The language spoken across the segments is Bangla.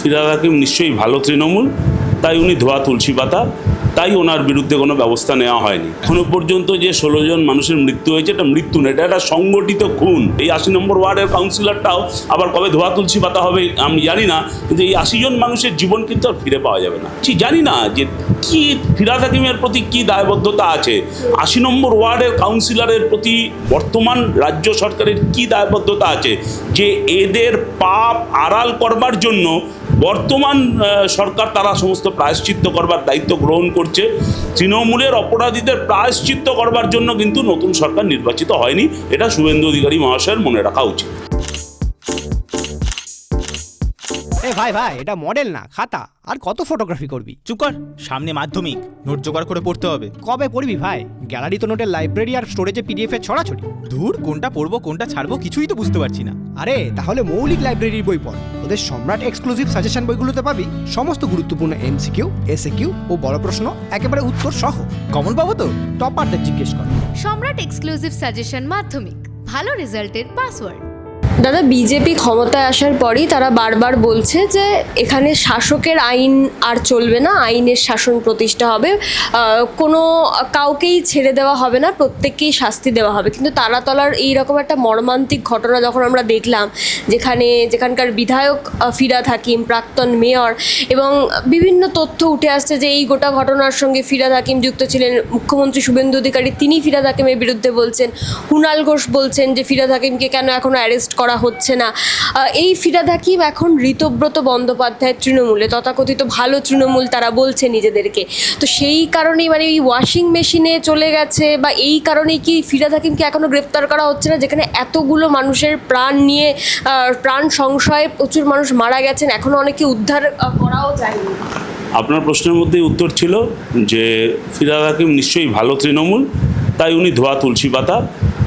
ফিরহাদ হাকিম নিশ্চয়ই ভালো তৃণমূল, তাই উনি ধোয়া তুলসী পাতা, তাই ওনার বিরুদ্ধে কোনো ব্যবস্থা নেওয়া হয়নি। এখনো পর্যন্ত যে 16 জন মানুষের মৃত্যু হয়েছে, এটা মৃত্যু না, এটা একটা সংগঠিত খুন। এই 80 নম্বর ওয়ার্ডের কাউন্সিলরটাও আবার কবে ধোয়া তুলসী পাতা হবে আমি জানি না, কিন্তু এই 80 জন মানুষের জীবন কিন্তু আর ফিরে পাওয়া যাবে না। জানি না যে কি ফিরহাদ হাকিমের প্রতি কি দায়বদ্ধতা আছে, 80 নম্বর ওয়ার্ডের কাউন্সিলরের প্রতি বর্তমান রাজ্য সরকারের কি দায়বদ্ধতা আছে যে এদের পাপ আড়াল করবার জন্য বর্তমান সরকার তারা সমস্ত প্রায়শ্চিত্ত করবার দায়িত্ব গ্রহণ করছে। তৃণমূলের অপরাধীদের প্রায়শ্চিত্ত করবার জন্য কিন্তু নতুন সরকার নির্বাচিত হয়নি, এটা শুভেন্দু অধিকারী মহাশয়ের মনে রাখা উচিত। ভাই ভাই, এটা মডেল না খাতা, আর কত ফটোগ্রাফি করবি? চুপ কর, সামনে মাধ্যমিক, নোট জোগাড় করে পড়তে হবে। কবে পড়বি ভাই? গ্যালারি তো নোটের লাইব্রেরি আর স্টোরেজে পিডিএফ এর ছড়াছড়ি। দূর, কোনটা পড়বো কোনটা ছাড়বো কিছুই তো বুঝতে পারছি না। আরে তাহলে মৌলিক লাইব্রেরির বই পড়। ওদের সম্রাট এক্সক্লুসিভ সাজেশন বইগুলোতে পাবি সমস্ত গুরুত্বপূর্ণ এমসিকিউ, এসএকিউ ও বড় প্রশ্ন একেবারে উত্তর সহ। কমন পাবো তো? টপারদের জিজ্ঞেস কর। সম্রাট এক্সক্লুসিভ সাজেশন মাধ্যমিক, ভালো রেজাল্টের পাসওয়ার্ড। দাদা, বিজেপি ক্ষমতায় আসার পরই তারা বারবার বলছে যে এখানে শাসকের আইন আর চলবে না, আইনের শাসন প্রতিষ্ঠা হবে, কোনো কাউকেই ছেড়ে দেওয়া হবে না, প্রত্যেককেই শাস্তি দেওয়া হবে। কিন্তু তারাতলার এইরকম একটা মর্মান্তিক ঘটনা যখন আমরা দেখলাম, যেখানকার বিধায়ক ফিরহাদ হাকিম, প্রাক্তন মেয়র, এবং বিভিন্ন তথ্য উঠে আসছে যে এই গোটা ঘটনার সঙ্গে ফিরহাদ হাকিম যুক্ত ছিলেন। মুখ্যমন্ত্রী শুভেন্দু অধিকারী তিনি ফিরহাদ হাকিমের বিরুদ্ধে বলছেন, কুণাল ঘোষ বলছেন যে ফিরহাদ হাকিমকে কেন এখনো অ্যারেস্ট করা হচ্ছে না। এই ফিরহাদ হাকিম এখন ঋতব্রত বন্দ্যোপাধ্যায়ের তৃণমূলে, তথাকথিত ভালো তৃণমূল তারা বলছে নিজেদেরকে। তো সেই কারণেই মানে এই ওয়াশিং মেশিনে চলে গেছে, বা এই কারণেই কি ফিরহাদ হাকিমকে এখনো গ্রেফতার করা হচ্ছে না, যেখানে এতগুলো মানুষের প্রাণ নিয়ে প্রাণ সংশয়ে প্রচুর মানুষ মারা গেছেন, এখনো অনেকে উদ্ধার করাও যায়নি? আপনার প্রশ্নের মধ্যেই উত্তর ছিল যে ফিরহাদ হাকিম নিশ্চয়ই ভালো তৃণমূল, তাই উনি ধোয়া তুলসী পাতা,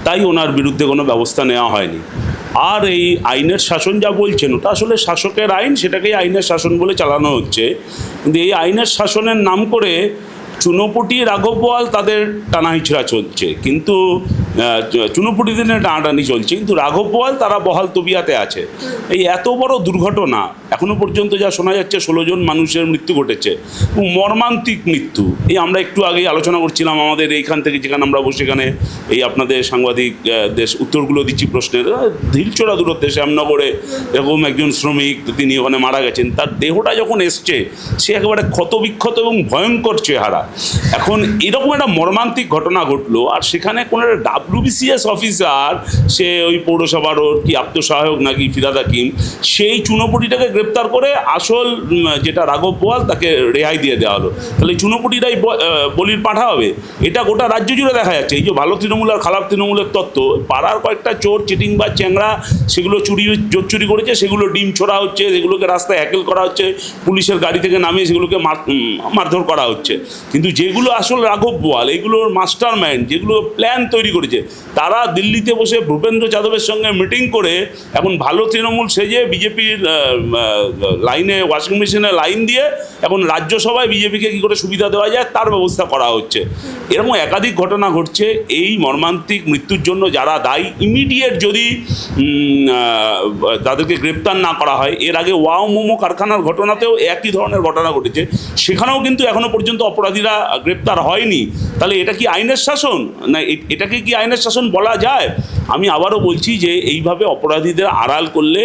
তাই ওনার বিরুদ্ধে কোনো ব্যবস্থা নেওয়া হয়নি। আর এই আইনের শাসন যা বলছেন, ওটা আসলে শাসকের আইন, সেটাকেই আইনের শাসন বলে চালানো হচ্ছে। কিন্তু এই আইনের শাসনের নাম করে চুনোপুটি, রাঘব বোয়াল তাদের টানাহিচড়া চলছে, কিন্তু চুনোপুটিদের টানাটানি চলছে, কিন্তু রাঘব বোয়াল তারা বহাল তবিয়াতে আছে। এই এত বড় দুর্ঘটনা, এখনো পর্যন্ত যা শোনা যাচ্ছে 16 জন মানুষের মৃত্যু ঘটেছে, মর্মান্তিক মৃত্যু। এই আমরা একটু আগেই আলোচনা করছিলাম আমাদের এইখান থেকে, যেখানে আমরা বসে এখানে এই আপনাদের সাংবাদিক দেশ উত্তরগুলো দিচ্ছি প্রশ্নের, ঢিলচোড়া দূরত্বে শ্যামনগরে এরকম একজন শ্রমিক, তিনি ওখানে মারা গেছেন। তার দেহটা যখন এসছে, সে একেবারে ক্ষতবিক্ষত এবং ভয়ঙ্কর চেহারা। এখন এরকম একটা মর্মান্তিক ঘটনা ঘটলো, আর সেখানে কোনো একটা WBCS অফিসার, সে ওই পৌরসভার কি আত্মসহায়ক নাকি ফিরহাদ হাকিম, সেই চুনোপুটিটাকে গ্রেপ্তার করে আসল যেটা রাঘব বোয়াল তাকে রেহাই দিয়ে দেওয়া হলো। তাহলে এই চুনোপুটিটাই বলির পাঠা হবে? এটা গোটা রাজ্য জুড়ে দেখা যাচ্ছে। এই যে ভালো তৃণমূল আর খারাপ তৃণমূলের তত্ত্ব, পাড়ার কয়েকটা চোর, চিটিং বা চ্যাংড়া, সেগুলো জোর চুরি করেছে, সেগুলো ডিম ছোড়া হচ্ছে, সেগুলোকে রাস্তায় হ্যাকেল করা হচ্ছে, পুলিশের গাড়ি থেকে নামিয়ে সেগুলোকে মারধর করা হচ্ছে। কিন্তু যেগুলো আসল রাঘব বোয়াল, এগুলোর মাস্টার মাইন্ড, যেগুলো প্ল্যান তৈরি করেছে, তারা দিল্লিতে বসে ভূপেন্দ্র যাদবের সঙ্গে মিটিং করে এখন ভালো তৃণমূল সেজে বিজেপির লাইনে, ওয়াশিং মেশিনে লাইন দিয়ে এখন রাজ্যসভায় বিজেপিকে কী করে সুবিধা দেওয়া যায় তার ব্যবস্থা করা হচ্ছে। এরকম একাধিক ঘটনা ঘটছে। এই মর্মান্তিক মৃত্যুর জন্য যারা দায়ী, ইমিডিয়েট যদি তাদেরকে গ্রেপ্তার না করা হয়, এর আগে ওয়াও মোমো কারখানার ঘটনাতেও একই ধরনের ঘটনা ঘটেছে, সেখানেও কিন্তু এখনও পর্যন্ত অপরাধীরা গ্রেপ্তার হয়নি। তাহলে এটা কি আইনের শাসন? না, এটাকে কি আইনের শাসন বলা যায়? আমি আবারও বলছি যে এইভাবে অপরাধীদের আড়াল করলে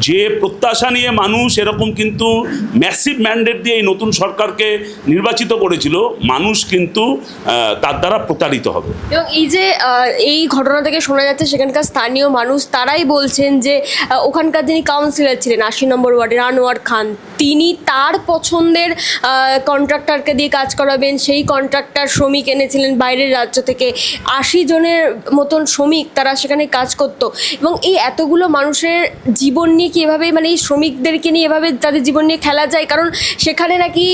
যে প্রত্যাশা নিয়ে মানুষ এরকম কিন্তু ম্যাসিভ ম্যান্ডেট দিয়ে এই নতুন সরকারকে নির্বাচিত করেছিল, মানুষ কিন্তু তার দ্বারা প্রতারিত হবে। এবং এই যে এই ঘটনা থেকে শোনা যাচ্ছে সেখানকার স্থানীয় মানুষ তারাই বলছেন যে ওখানকার যিনি কাউন্সিলর ছিলেন 80 নম্বর ওয়ার্ডের আনোয়ার খান, তিনি তার পছন্দের কন্ট্রাক্টরকে দিয়ে কাজ করাবেন। সেই কন্ট্রাক্টর শ্রমিক এনেছিলেন বাইরের রাজ্য থেকে, 80 জনের মতন শ্রমিক তারা সেখানে কাজ করতো। এবং এই এতগুলো মানুষের জীবন নিয়ে কি এভাবে, মানে এই শ্রমিকদেরকে নিয়ে এভাবে তাদের জীবন নিয়ে খেলা যায়? কারণ সেখানে নাকি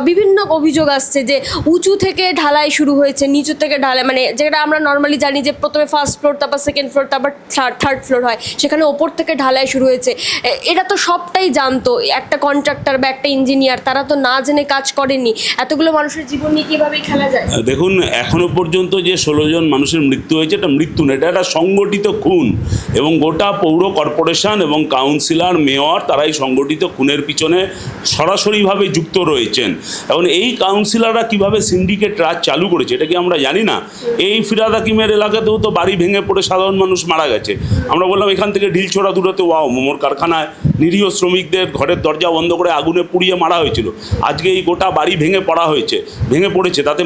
বিভিন্ন অভিযোগ আসছে যে উঁচু থেকে ঢালাই শুরু হয়েছে, নিচু থেকে ঢালাই, মানে যেটা আমরা নর্মালি জানি যে প্রথমে ফার্স্ট ফ্লোর, তারপর সেকেন্ড ফ্লোর, তারপর থার্ড ফ্লোর হয়, সেখানে ওপর থেকে ঢালাই শুরু হয়েছে। এটা তো সবটাই জানতো একটা কন্ট্রাক্টর বা একটা ইঞ্জিনিয়ার, তারা তো না জেনে কাজ করেনি। এতগুলো মানুষের জীবন নিয়ে কীভাবে খেলা যায়? দেখুন, এখনো পর্যন্ত যে 16 জন মানুষের মৃত্যু হয়েছে, এটা মৃত্যু না, এটা একটা সংগঠিত খুন। এবং গোটা পৌর কর্পোরেশন এবং কাউন্সিলর, মেয়র তারাই সংগঠিত খুনের পিছনে সরাসরিভাবে যুক্ত রয়েছেন। এখন এই কাউন্সিলররা কিভাবে সিন্ডিকেট রাজ চালু করেছে এটা কি আমরা জানি না? এই ফিরহাদ হাকিমের এলাকাতেও তো বাড়ি ভেঙে পড়ে সাধারণ মানুষ মারা গেছে। আমরা বললাম এখান থেকে ঢিলছোড়া দূরতে ওয়াও, মোমোর কারখানায় নিরীহ শ্রমিকদের ঘরের দরজা বন্ধ করে আগুনে পুড়িয়ে মারা হয়েছিল। আজকে এই গোটা বাড়ি ভেঙে পড়েছে, তাতে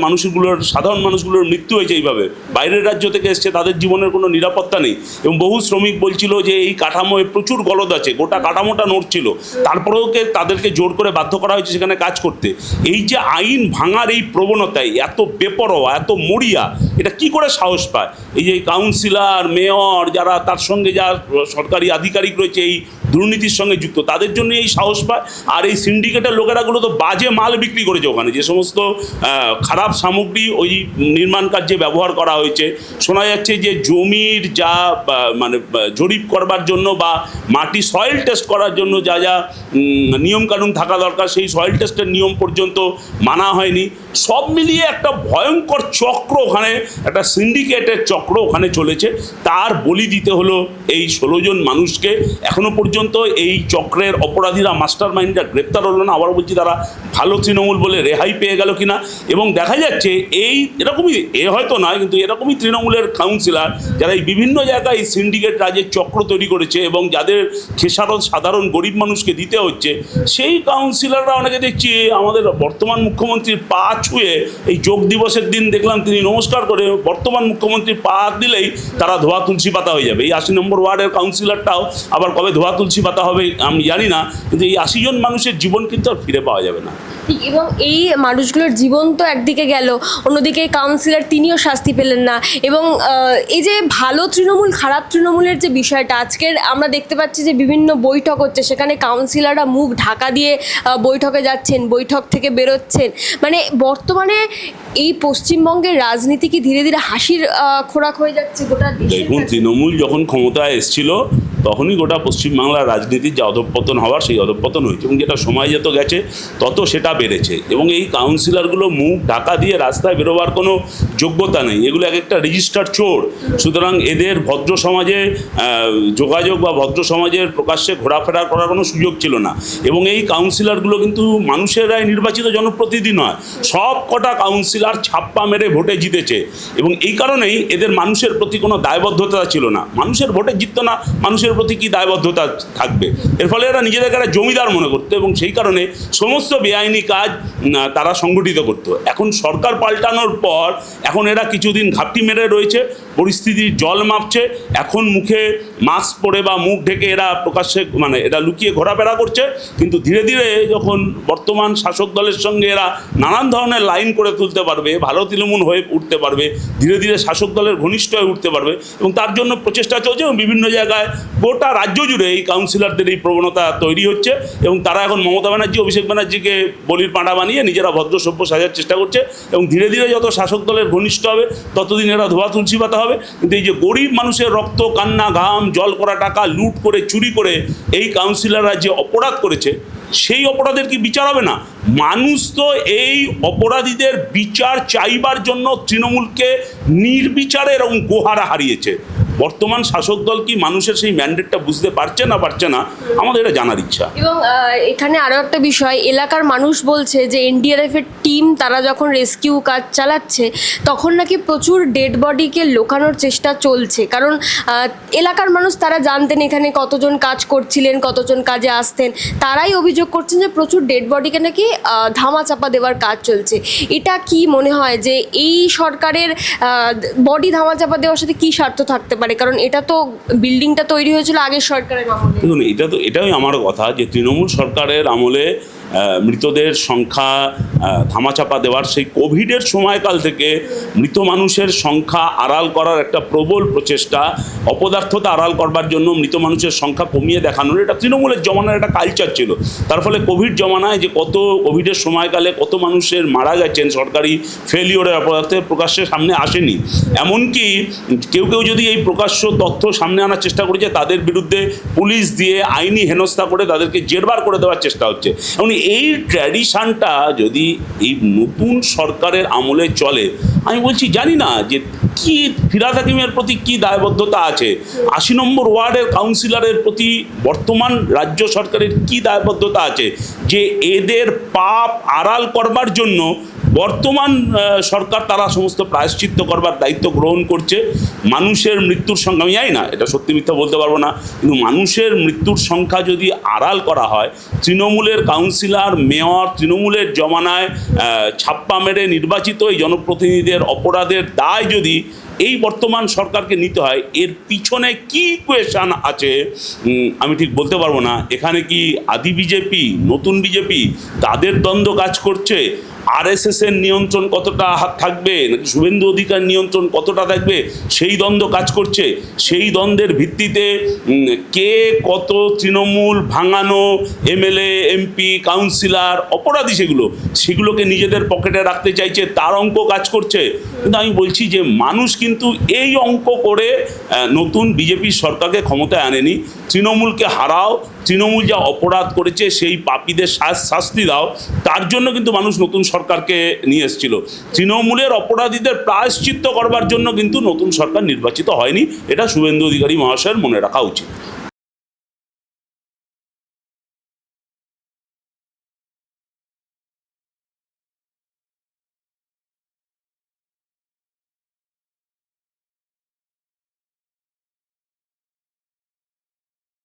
সাধারণ মানুষগুলোর মৃত্যু হয়েছে। এইভাবে বাইরের রাজ্য থেকে এসছে, তাদের জীবনের কোনো নিরাপত্তা নেই। এবং বহু শ্রমিক বলছিল যে এই কাঠামোয় প্রচুর গলদ আছে, গোটা কাঠামোটা নড়ছিল, তারপরেও তাদেরকে জোর করে বাধ্য করা হয়েছে সেখানে কাজ করতে। এই যে আইন ভাঙার এই প্রবণতায় এত বেপরোয়া, এত মরিয়া, এটা কি করে সাহস পায়? এই যে কাউন্সিলর, মেয়র যারা তার সঙ্গে যা সরকারি আধিকারিক রয়েছে এই দুর্নীতির সঙ্গে যুক্ত, তাদের জন্য এই সাহস পায়। আর এই সিন্ডিকেটের লোকেরাগুলো তো বাজে মাল বিক্রি করেছে ওখানে, যে সমস্ত খারাপ সামগ্রী ওই নির্মাণ কার্যে ব্যবহার করা হয়েছে। শোনা যাচ্ছে যে জমির যা মানে জরিপ করবার জন্য বা মাটি সয়েল টেস্ট করার জন্য যা যা নিয়মকানুন থাকা দরকার, সেই সয়েল টেস্টের নিয়ম পর্যন্ত মানা হয়নি। সব মিলিয়ে একটা ভয়ঙ্কর চক্র ওখানে, একটা সিন্ডিকেটের চক্র ওখানে চলেছে। তার বলি দিতে হলো এই 16 জন মানুষকে। এখনো পর্যন্ত এই চক্রের অপরাধীরা, মাস্টার মাইন্ডরা গ্রেপ্তার হলো না। আবার বলছি তারা ভালো তৃণমূল বলে রেহাই পেয়ে গেল কিনা। এবং দেখা যাচ্ছে এরকমই হয়তো নয়, কিন্তু এরকমই তৃণমূলের কাউন্সিলর যারা এই বিভিন্ন জায়গায় এই সিন্ডিকেট রাজের চক্র তৈরি করেছে এবং যাদের খেসারত সাধারণ গরিব মানুষকে দিতে হচ্ছে, সেই কাউন্সিলররা অনেকে দেখছি আমাদের বর্তমান মুখ্যমন্ত্রীর পা ছুঁয়ে, এই যোগ দিবসের দিন দেখলাম তিনি নমস্কার করে বর্তমান মুখ্যমন্ত্রীর পা দিলেই তারা ধোয়া তুলসী পাতা হয়ে যাবে। এই 80 নম্বর ওয়ার্ডের কাউন্সিলরটাও আবার কবে ধোয়া তুলসী পাতা হবে আমি জানি না, কিন্তু এই 80 জন মানুষের জীবন কিন্তু আর ফিরে পাওয়া যাবে না। এবং এই মানুষগুলোর জীবন তো একদিকে গেল, অন্যদিকে কাউন্সিলর তিনিও শাস্তি পেলেন না। এবং এই যে ভালো তৃণমূল খারাপ তৃণমূলের যে বিষয়টা, আজকের আমরা দেখতে পাচ্ছি যে বিভিন্ন বৈঠক হচ্ছে, সেখানে কাউন্সিলররা মুখ ঢাকা দিয়ে বৈঠকে যাচ্ছেন, বৈঠক থেকে বেরোচ্ছেন। মানে বর্তমানে এই পশ্চিমবঙ্গের রাজনীতি কি ধীরে ধীরে হাসির খোরাক হয়ে যাচ্ছে গোটা দেশে? দেখুন, তৃণমূল যখন ক্ষমতায় এসেছিল তখনই গোটা পশ্চিমবাংলার রাজনীতির যে অধঃপতন হওয়ার, সেই অধঃপতন হয়েছে। এবং যেটা সময় যত গেছে তত সেটা বেড়েছে। এবং এই কাউন্সিলরগুলো মুখ ঢাকা দিয়ে রাস্তায় বেরোবার কোনো যোগ্যতা নেই, এগুলো এক একটা রেজিস্টার চোর। সুতরাং এদের ভদ্র সমাজে যোগাযোগ বা ভদ্র সমাজের প্রকাশ্যে ঘোরাফেরা করার কোনো সুযোগ ছিল না। এবং এই কাউন্সিলরগুলো কিন্তু মানুষের রায় নির্বাচিত জনপ্রতিনিধি নয়, সব কটা কাউন্সিলর ছাপ্পা মেরে ভোটে জিতেছে। এবং এই কারণেই এদের মানুষের প্রতি কোনো দায়বদ্ধতা ছিল না। মানুষের ভোটে জিততো না, মানুষের প্রতি কী দায়বদ্ধতা থাকবে? এর ফলে এরা নিজেদেরকে একটা জমিদার মনে করতো এবং সেই কারণে সমস্ত বেআইনি কাজ তারা সংগঠিত করতো। এখন সরকার পাল্টানোর পর এখন এরা কিছুদিন ঘাপটি মেরে রয়েছে, পরিস্থিতির জল মাপছে। এখন মুখে মাস্ক পরে বা মুখ ঢেকে এরা প্রকাশ্যে এরা লুকিয়ে ঘোরাফেরা করছে। কিন্তু ধীরে ধীরে যখন বর্তমান শাসক দলের সঙ্গে এরা নানান ধরনের লাইন করে তুলতে পারবে, ভালো তৃণমূল হয়ে উঠতে পারবে, ধীরে ধীরে শাসক দলের ঘনিষ্ঠ হয়ে উঠতে পারবে। এবং তার জন্য প্রচেষ্টা চলছে এবং বিভিন্ন জায়গায় গোটা রাজ্য জুড়ে এই কাউন্সিলরদের এই প্রবণতা তৈরি হচ্ছে। এবং তারা এখন মমতা ব্যানার্জি, অভিষেক ব্যানার্জিকে বলির পাঁঠা বানিয়ে নিজেরা ভদ্র সভ্য সাজার চেষ্টা করছে। এবং ধীরে ধীরে যত শাসক দলের ঘনিষ্ঠ হবে ততদিন এরা ধোয়া তুলসী পাতা হবে। কিন্তু এই যে গরিব মানুষের রক্ত, কান্না, ঘাম, জল করা টাকা লুট করে, চুরি করে এই কাউন্সিলররা যে অপরাধ করেছে, সেই অপরাধের কি বিচার হবে না? মানুষ তো এই অপরাধীদের বিচার চাইবার জন্য তৃণমূলকে নির্বিচারে এবং গোহারা হারিয়েছে। বর্তমান শাসক দল কি মানুষের সেই ম্যান্ডেটটা বুঝতে পারছে না আমাদের এটা জানার ইচ্ছা। এবং এখানে আরও একটা বিষয়, এলাকার মানুষ বলছে যে এনডিআরএফের টিম তারা যখন রেস্কিউ কাজ চালাচ্ছে তখন নাকি প্রচুর ডেড বডিকে লোকানোর চেষ্টা চলছে। কারণ এলাকার মানুষ তারা জানতেন এখানে কতজন কাজ করছিলেন, কতজন কাজে আসতেন, তারাই অভিযোগ করছেন যে প্রচুর ডেড বডিকে নাকি ধামাচাপা দেওয়ার কাজ চলছে। এটা কি মনে হয় যে এই সরকারের বডি ধামাচাপা দেওয়ার সাথে কী স্বার্থ থাকতে পারে? কারণ এটা তো বিল্ডিংটা তৈরি হয়েছিল আগের সরকারের আমলে। দেখুন, এটাই আমার কথা যে তৃণমূল সরকারের আমলে মৃতদের সংখ্যা ধামাচাপা দেওয়ার, সেই কোভিডের সময়কাল থেকে মৃত মানুষের সংখ্যা আড়াল করার একটা প্রবল প্রচেষ্টা, অপদার্থতা আড়াল করবার জন্য মৃত মানুষের সংখ্যা কমিয়ে দেখানোর, এটা তৃণমূলের জমানার একটা কালচার ছিল। তার ফলে কোভিড জমানায় যে কোভিডের সময়কালে কত মানুষের মারা গেছেন সরকারি ফেলিওরের অপদার্থে প্রকাশ্যে সামনে আসেনি। এমনকি কেউ যদি এই প্রকাশ্য তথ্য সামনে আনার চেষ্টা করেছে তাদের বিরুদ্ধে পুলিশ দিয়ে আইনি হেনস্থা করে তাদেরকে জেরবার করে দেওয়ার চেষ্টা হচ্ছে। এবং আমি এই ট্র্যাডিশনটা যদি এই নতুন সরকারের আমলে চলে, আমি বলছি জানি না যে কি ফিরহাদ হাকিমের প্রতি কি দায়বদ্ধতা আছে, ৮০ নম্বর ওয়ার্ডের কাউন্সিলরের প্রতি বর্তমান রাজ্য সরকারের কি দায়বদ্ধতা আছে যে এদের পাপ আড়াল করবার জন্য বর্তমান সরকার তারা সমস্ত প্রায়শ্চিত্ত করবার দায়িত্ব গ্রহণ করছে। মানুষের মৃত্যুর সংখ্যা, আমি জানি না এটা সত্যি মিথ্যা বলতে পারবো না, কিন্তু মানুষের মৃত্যুর সংখ্যা যদি আড়াল করা হয়, তৃণমূলের কাউন্সিলর মেয়র তৃণমূলের জমানায় ছাপ্পা মেরে নির্বাচিত এই জনপ্রতিনিধিদের অপরাধের দায় যদি এই বর্তমান সরকারকে নিতে হয়, এর পিছনে কি ইকুয়েশন আছে আমি ঠিক বলতে পারবো না। এখানে কি আদি বিজেপি, নতুন বিজেপি, তাদের দ্বন্দ্ব কাজ করছে, আরএসএসের নিয়ন্ত্রণ কতটা থাকবে, নাকি শুভেন্দু অধিকার নিয়ন্ত্রণ কতটা থাকবে, সেই দ্বন্দ্ব কাজ করছে। সেই দ্বন্দ্বের ভিত্তিতে কে কত তৃণমূল ভাঙানো এমএলএ এমপি কাউন্সিলর অপরাধী সেগুলোকে নিজেদের পকেটে রাখতে চাইছে, তার অঙ্ক কাজ করছে। কিন্তু আমি বলছি যে মানুষ কিন্তু এই অঙ্ক করে নতুন বিজেপি সরকারকে ক্ষমতায় আনেনি। তৃণমূলকে হারাও, তৃণমূল যা অপরাধ করেছে সেই পাপীদের শাস্তি দাও, তার জন্য কিন্তু মানুষ নতুন সরকারকে নিয়ে এসেছিল। তৃণমূলের অপরাধীদের প্রায়শ্চিত্ত করবার জন্য কিন্তু নতুন সরকার নির্বাচিত হয়নি, এটা শুভেন্দু অধিকারী মহাশয়ের মনে রাখা উচিত।